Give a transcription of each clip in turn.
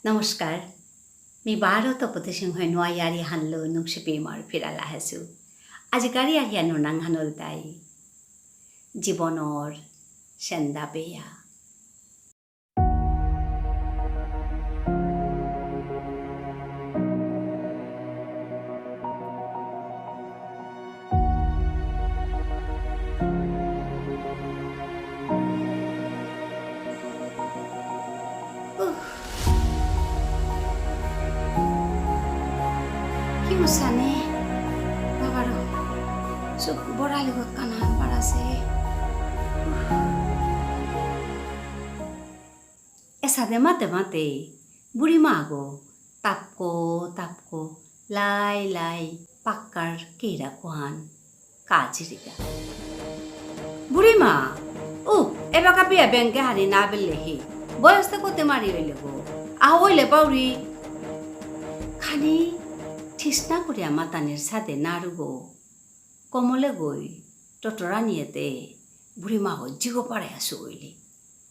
নমস্কাৰ मी बारत पतसिंह नयारी हानलो नुकसिपेमार फिराल आहासु आजिकारि आहियानो नांहानल ताई जीवनर सेंदा बेया Kiusane babaro sub borali got kanan parase esade mate buri mago tapko lai pakkar kira kuhan kajiriga buri ma ebaka pia benke hari na bellehi boyoste kote mari hoile go ahoile pauri khani ঠিসনা করিয়া মাতানের সাথে নাড়ুগো কমলে গই টটরা নিয়েতে বুড়ি মা হজ্জিগো পাড়ে আসু গইলি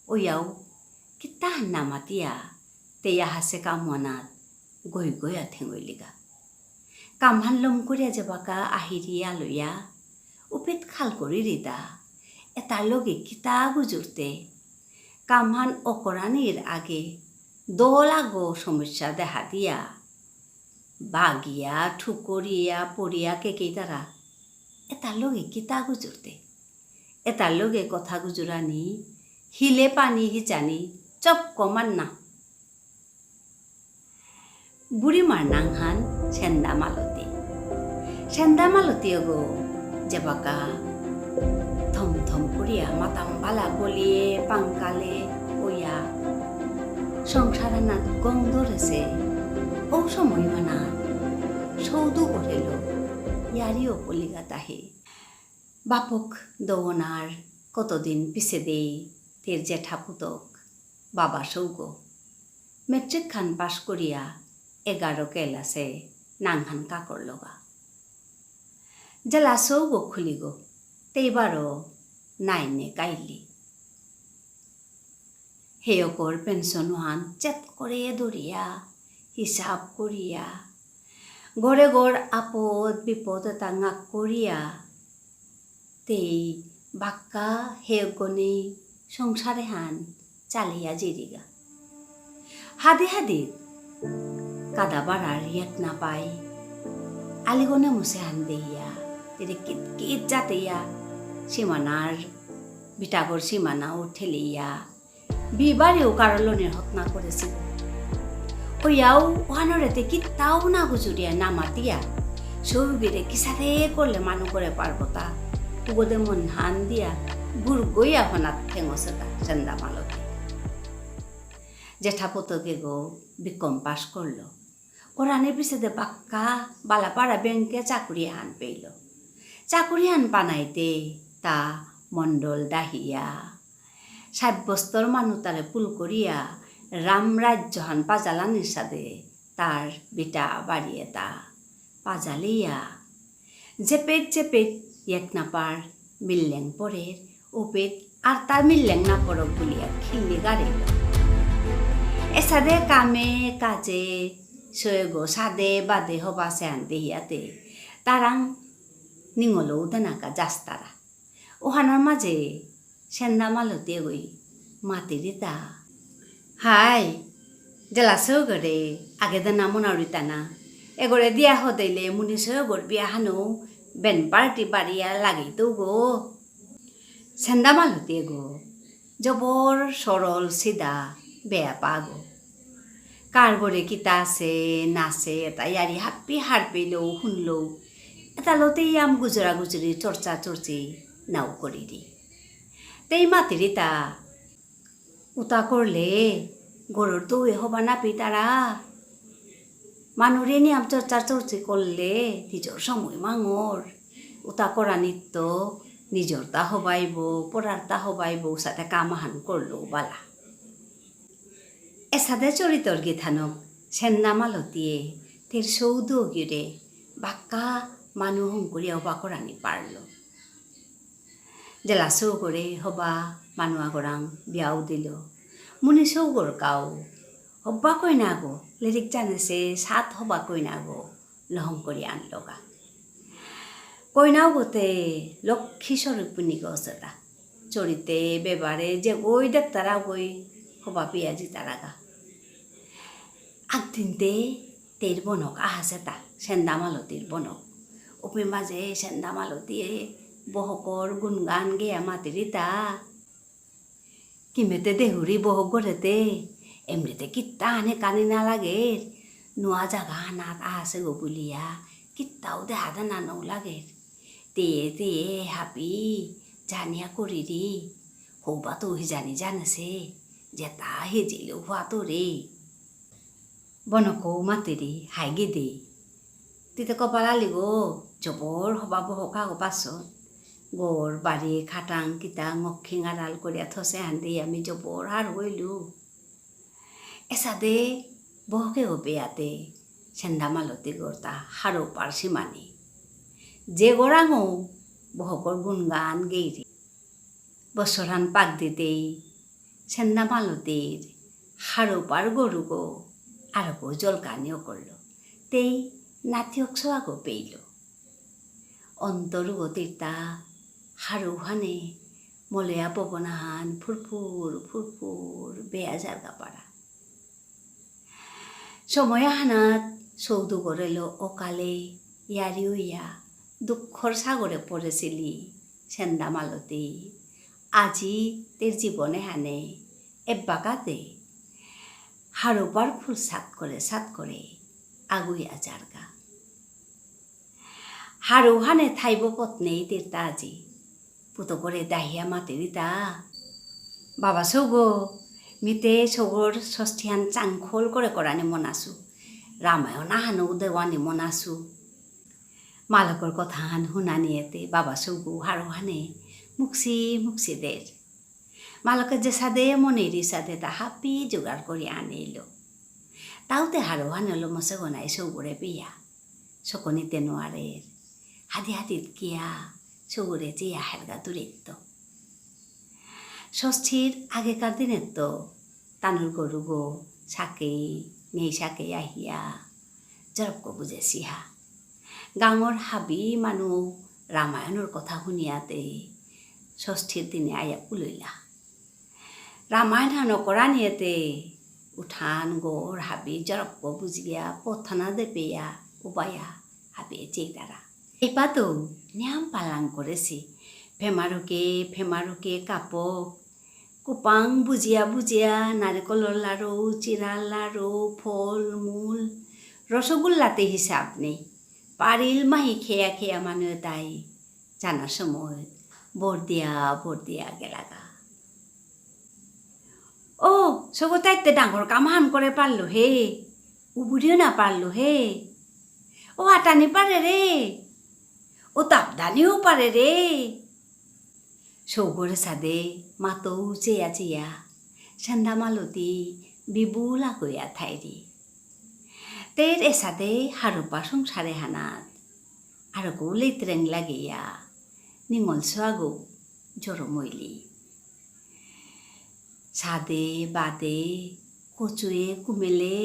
ওইয়াও কিতা Hannah মাতিয়া তেয়া হাসে কামনাত গই আথেঙইলিগা কামহান লম করিয়া যাবাকা আহিরিয়া লইয়া উপিত খাল করি রিদা এটার লগে কিতা গুজুরতে কামহান অকরানির আগে দোলাগো সমস্যা দেখা দিয়া বাগিয়া ঠুকরিয়া পড়িয়া কেকেই তারা এটার লগে কিতা গুজুরতে এটার লগে কথা গুজুরানি হিলে পানি হিচানি চপ কমান না বুড়িমার নাংহান সেন্দা মালতী গো যেবাকা থম করিয়া মাতাম বালা বলিয়ে পাঙ্কালে ওইয়া সংসারানা গং ধরেছে ও সময় মানা সৌদু করেল ইয়ারিও কলিগা তাহে বাপক দৌনার কতদিন পিছে দেই তের জেঠা পুতক বাবা সৌগ মেট্রিক খান পাশ করিয়া 11 কেলাসে নাংহান কাকর লগা জেলা সৌগ খুলিগ তেইবারও 9 কাইলি হেয়কর পেনশন হান চেত করে দরিয়া হিসাব করিয়া গড়ে গড় আপদ বিপদ এটা নাক করিয়া তেই বাক্কা হেগনে সংসারে হান চালিয়া জিরিগা হাদি কাদা বাড়ার এক না পাই আলিগনে মুছে হান দেইয়া তেরে কিত যাতেইয়া সীমানার বিটাগর সীমানাও ঠেলিয়া বিবারেও কারলনের হত্যা করেছিল ওয়াও ওহানরেতে কিতাও না গুজুরিয়া না মাতিয়া সৌগিরে কিসারে করলে মানু করে পারবো তা উগদে মন হান দিয়া বুড় গইয়া হনাত ঠেঙসেতা সেন্দা মালতে জেঠা পতকে গো বিকম পাশ করলো কোরআনের পিছনে বাক্কা বালাপাড়া ব্যাংকে চাকুরি হান পেইল চাকুরি হান পানাইতে তা মণ্ডল দাহিয়া সাব্যস্তর মানু তারে পুল করিয়া রামরাজ্যহান পাজালানির সাথে তার বিটা বাড়িয়ে তা পাজালিয়া জেপেট এক নাপার মিললেন পরের ওপেট আর তার মিললেন না পড়ক বলিয়া খিল্লি গাড়িল এসাদে কামে কাজে সয়েগো সাদে বাদে হবাসে আনতে হিয়াতে তারাং নিঙলো উদানাকা যাস্তারা ওহানোর মাঝে সেন্দা মালতে গই মাতিরিতা হাই জেলা সৌগরে আগে দানা মনাউরিতানা এগরে দিয়া হদাইলে মুনি সৌগর বিয়া হানো বেন পার্টি বাড়িয়া লাগি তো গো সেন্দা মালতি গো জবর সরল সিধা বেয়া পাগো কারবরে কিতা আছে নাচে এটা ইয়ারি হাপ্পি হারপিলেও শুনলেও এটা লতেই আম গুজরা গুজরি চর্চি নাও করি দি তেই মাতিরিতা উতা করলে গরুর দৌড়ে হবা না পিতারা মানুরে নিয়াম চর্চি করলে নিজের সময় মাঙর উতা করা নিত্য নিজর তা হবাইব পড়ার তা হবাইব সাথে কামাহান করলো বালা এসাদে চরিতর গীতানক সেন্দা মালতিয়ে তের সৌদু গিরে বাক্কা মানুহ করিয়া হবা করানি পারল জেলা সৌগরে হবা মানুয়া গরাং বিয়াও দিল মুনি সৌগর কাও হব্বা কই না গো লিরিক জানেছে সাত হবা কই না গো লহং করি আনলগা কইনাও গোতে লক্ষ্মী স্বরূপিনী গছেতা চরিতে বেবারে যে গই দেখতারা গই হবা পিয়াজি তারাগা আগদিনতে তের বনক আহাছে তা সেন্দামালতির বনক উপি মাঝে সেন্দামালতিয়ে বহকর গুণগান গেয়া মাতিরিতা কিমেতে দেহুরি বহক গড়েতে এমনিতে কিত্তা আনে কানি না লাগে নোয়া জাগা নাত আহাছে গো বুলিয়া কিত্তাও দেহা দে নানও লাগে তে হাপি জানিয়া করিরি হৌবা তো জানি জানেছে যে তা হেজিলেও হওয়া তো রে বনকৌ মাতিরি হাইগে দে তিতে কপাল আলি গো জবর হবা বহকা গো পাছত গড় বাড়ি খাটাং কিতাং অক্ষিং আড়াল করিয়া থসে হান্দি আমি জবর হার হইলু এসাদে বহকে গো বেয়াতে সেন্দামালতি গড়তা হারো পার সীমানি যে গড়াঙো বহকর গুণগান গেইরি বছরান পাক দিতেই সেন্দামালতির হারো পার গরু গো আর গো জলকানিও করল তেই নাতিয়ক সোয়াগো পেইল অন্তরু গো তীর্তা হারু হানে মলয়া পবনাহান ফুরফুর ফুরফুর বেয়া জারগা পাড়া সময় হানাত সৌদু গড়েল অকালে ইয়ারি উইয়া দুঃখর সাগরে পড়েছিলি সেন্দামালতি আজি তের জীবনে হানে এব্বাকাতে হারোবার ফুল সাত করে আগুইয়া জারগা হারো হানে থাইব পত্নেই তীর্তা আজি পুতো করে দাহিয়া মাতিরিতা বাবা সৌগো মিতে সৌগর ষষ্ঠীহান চাংখোল করে করানি মনাসু রামায়ণ আহানো দেওয়ানি মনাসু মালকর কথা হান হুনানিয়েতে বাবা সৌগু হারো হানে মুকসি দের মালকের যে সাদে মনেরই সাদে তা হাপি জোগাড় করে আনিল তাওতে হারো হানলো মশে গনাই সৌগরে বিয়া শকনিতে নোয়ারের হাতিত কিয়া সৌগরে জিয়া হেরগা দূরিত্ব ষষ্ঠীর আগেকার দিনের তো তানুর গরু গো নেই সাকে আহিয়া জরবক বুঝে সিহা গাঁৱৰ হাবি মানুহ ৰামায়ণৰ কথা শুনিয়াতে ষষ্ঠীৰ দিনে আয়া উলইলা রামায়ণ নকরা নিয়েতে উঠান গোর হাবি জরপ্প বুঝিয়া পথনা দেপেয়া উবায়া হাবি চেতারা এপা তো নিয়াম পালন করেছি ফেমারুকে কাপক কুপাং বুজিয়া নারিকলের লাড়ু চিরার লাড়ু ফল মূল রসগোল্লাতে হিসাব নেই পারিল মাহি খেয়া মানুষ তাই জানার সময় ভোট দিয়া গেলাগা ও সগতাইতে ডাঙর কামান করে পারলো হে উবুড়িও না পারলো হে ও আটানি পারে রে ও তাপদানিও পারে রে সৌগরে সাদে মাতৌ চেয়া সেন্দামালতি বিবুলা কইয়া থাইরি তের এসাদে হারোপা সংসারে হানাত আর গৌ লেত্রেং লাগিয়া নিঙল সোয়াগো জরমইলি সাদে বাদে কচুয়ে কুমেলে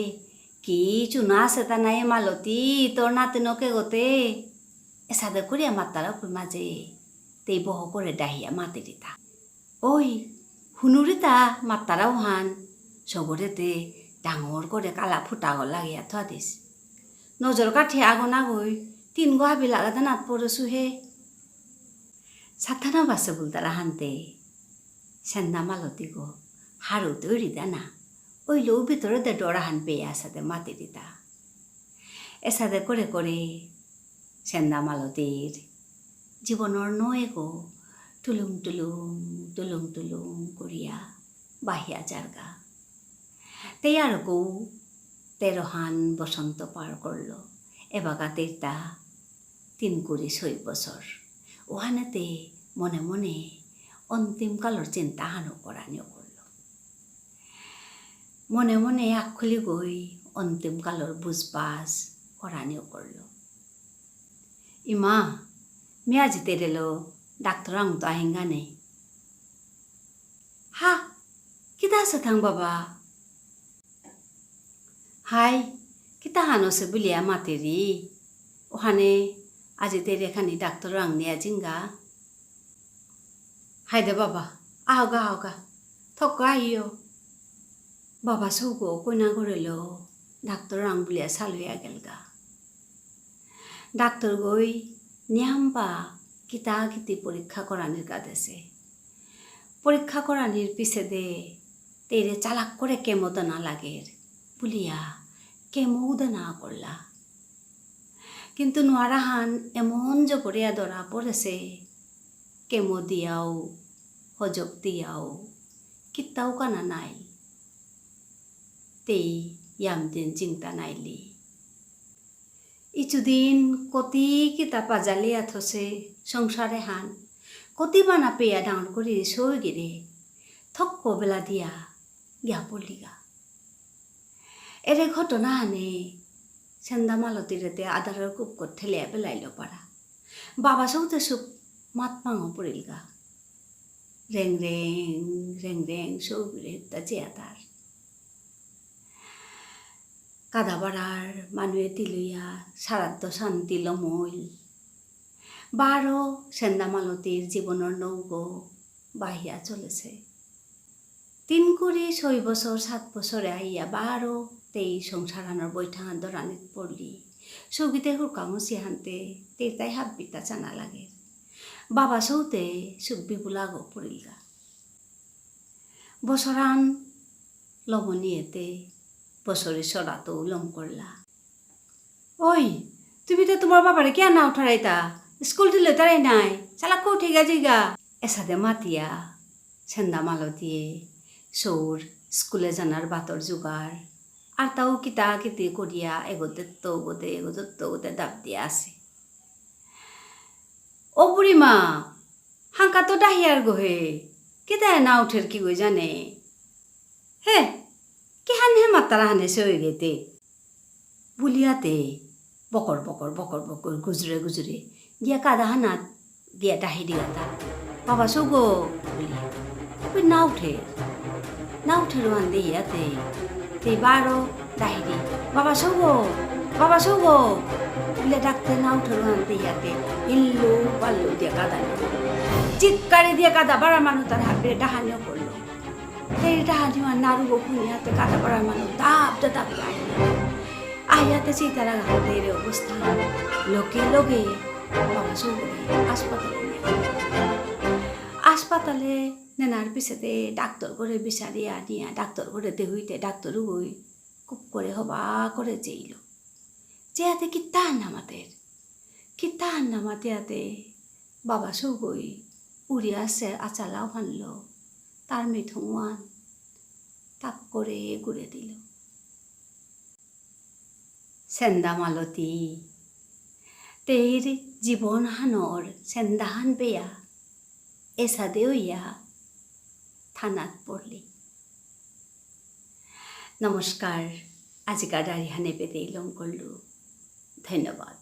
কি চুনা সেতা নাই মালতি তোর নাতিনকে গোতে এসাদে করিয়া মাতারা কই মাঝে তেই বহ করে ডাহিয়া মাতি দিতা ওই হুনুরিতা মাতারাও হান সবরেতে ডাঙর করে কালা ফুটাগর লাগিয়া থা দিস নজর কাঠি আগন আগই তিন গো হাবি লাগাতে নাত পড়েছু হে সাথানা বাসে বলতারা হানতে সেন্দামালতি গো হারু তৈরি দানা ওই লো ভিতরে দে ডরা হান পেয়ে আসাতে মাতি দিতা এসাদে করে সেন্দামালতির জীবনের নয় গো টুলুং করিয়া বাহিয়া জারগা তেই আর গৌ 13 বসন্ত পার করল এবাগা তেরটা 3 বছর ওহানেতে মনে মনে অন্তিম কালর চিন্তা হানো করানিও করল মনে মনে আখুলি গই অন্তিম কালর বুঝবাস করানিও করল ইমা মিয়া জিতে রেলো ডাক্তার আং তো আহিঙ্গা নেই হা কিতা আছে থাং বাবা হাই কিতা হানছে বুলিয়া মাতেরি ওখানে আজি তেরে খানি ডাক্তার আংনিয়া জিঙ্গা হাই দে বাবা আহগা থক আইও বাবা সৌগো কইনা করিল ডাক্তার আং বুলিয়া সালুয়া গেলগা ডাক্তার গই নিয়াম্বা কিতা কিতি পরীক্ষা করানির কাদেছে পরীক্ষা করানির পিছে দে তেরে চালাক করে কেমো দানা লাগের বুলিয়া কেমো দানা করলা কিন্তু নোয়ারাহান এমন জপরিয়া ধরা পড়েছে কেমো দিয়াও হজক দিয়াও কিত্তাও কানা নাই তেই ইয়ামদিন চিন্তা নাইলি ইচুদিন কতি কিতা পাজালিয়া থসে সংসারে হান কতি বানা পেয়া ডাউন করি সই গিরে থক্ক বেলা দিয়া গিয়া পড়লিগা এরে ঘটনা হানে সেন্দা মালতিরেতে আদারের কুপকর ঠেলিয়া বেলাইল পারা বাবা সৌতে সুপ মাত পাঙ পড়িলগা রেং রেং সৌগিরে তা চেয়াতার কাদাবাড়ার মানুয়ে তিলইয়া সারাদ্দ শান্তি লমইল বারো সেন্দা মালতির জীবনের নৌগো বাহিয়া চলেছে 3 করে 6 বছর 7 বছরে আইয়া বারো তেই সংসার আনার বৈঠা দরানিত পড়লি সৌগিতে হুরকামসি হানতে তেই তাই হাববিতা চানা লাগে বাবা সৌতে সুব্বি বুলাগো পড়িলগা বছরান লবণীয়েতে বছরের সরাতো লম করলা ওই তুমি তো তোমার বাবারে কেন না উঠারাইতা স্কুল দিলে তারাই নাই চালাক উঠে গা এসাদে মাতিয়া সেন্দা মালতিয়ে সৌর স্কুলে জানার বাতর জোগাড় আর তাও কিতা কিতি করিয়া এগোতে দাব দিয়া আছে ও বুড়িমা হাঁকা তো ডাহিয়ার গোহে কেদায় না উঠের কি গই জানে হে কি হান হে মাতারা হানে সই গেতে বুলিয়াতে বকর গুজরে গিয়া কাদা হানাত গিয়া ডাহি দিয়া তা বাবা সৌগো বলিয়া ওই না উঠে রোহান দিয়াতে তে বারো ডাহিরি বাবা সৌগো বলে ডাকতে না উঠে রোহান দিয়াতে ইল্লু পাল্লু দিয়া কাদা চিৎকারে দিয়ে কাদা বাড়া মানুষ তার হাতে ডাহানিও করলো সেই ডাহানি নাড়ু খুনিয়াতে কাদা বাড়ার মানুষ দাব আহিয়াতে চিতারা হাতের অবস্থা লোকে বাবা সৌগো হাসপাতালে নেনার পিছেতে ডাক্তার করে বিচারিয়া আনিয়া ডাক্তার করেতে হইতে ডাক্তারও হই খুব করে হবা করে চেইল চেয়াতে কিত্তা নামাতে আতে বাবা সৌগই উড়ি আসে আচালাও ভানল তার মিঠুয়ান তাক করে ঘুরে দিল সেন্দা মালতী তের জীবন হানর সেন্দাহান বেয়া এসাদে হইয়া থানাত পড়লি নমস্কার আজিকা ডারি হানে পেতে ইলম করলু ধন্যবাদ।